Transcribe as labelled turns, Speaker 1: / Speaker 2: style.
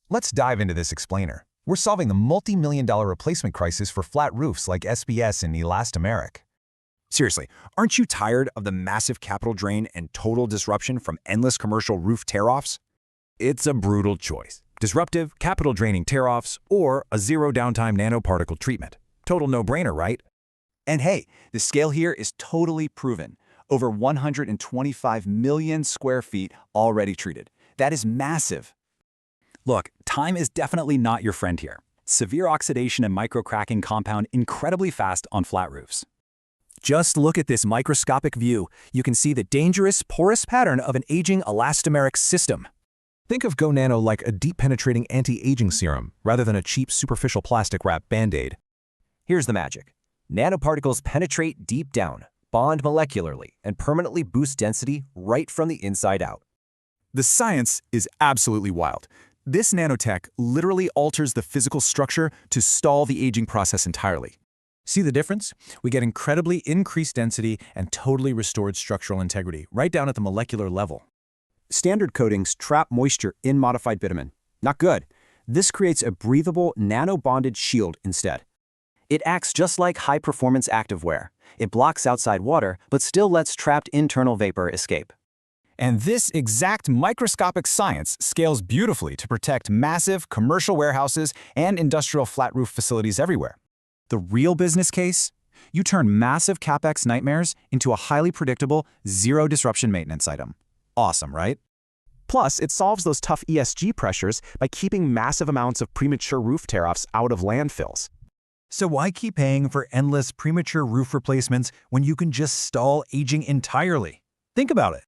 Speaker 1: Let's dive into this explainer. We're solving the multi-million-dollar replacement crisis for flat roofs like SBS and elastomeric.
Speaker 2: Seriously, aren't you tired of the massive capital drain and total disruption from endless commercial roof tear-offs? It's a brutal choice. Disruptive, capital-draining tear-offs, or a zero-downtime nanoparticle treatment. Total no-brainer, right? And hey, the scale here is totally proven. Over 125 million square feet already treated. That is massive. Look, time is definitely not your friend here. Severe oxidation and microcracking compound incredibly fast on flat roofs. Just look at this microscopic view. You can see the dangerous, porous pattern of an aging elastomeric system.
Speaker 1: Think of GoNano like a deep-penetrating anti-aging serum, rather than a cheap, superficial plastic wrap Band-Aid.
Speaker 3: Here's the magic. Nanoparticles penetrate deep down, bond molecularly, and permanently boost density right from the inside out.
Speaker 2: The science is absolutely wild. This nanotech literally alters the physical structure to stall the aging process entirely.
Speaker 1: See the difference? We get incredibly increased density and totally restored structural integrity, right down at the molecular level.
Speaker 4: Standard coatings trap moisture in modified bitumen. Not good. This creates a breathable, nano-bonded shield instead.
Speaker 3: It acts just like high-performance activewear. It blocks outside water, but still lets trapped internal vapor escape.
Speaker 2: And this exact microscopic science scales beautifully to protect massive commercial warehouses and industrial flat roof facilities everywhere. The real business case? You turn massive CapEx nightmares into a highly predictable, zero-disruption maintenance item. Awesome, right?
Speaker 5: Plus, it solves those tough ESG pressures by keeping massive amounts of premature roof tear-offs out of landfills.
Speaker 2: So why keep paying for endless premature roof replacements when you can just stall aging entirely? Think about it.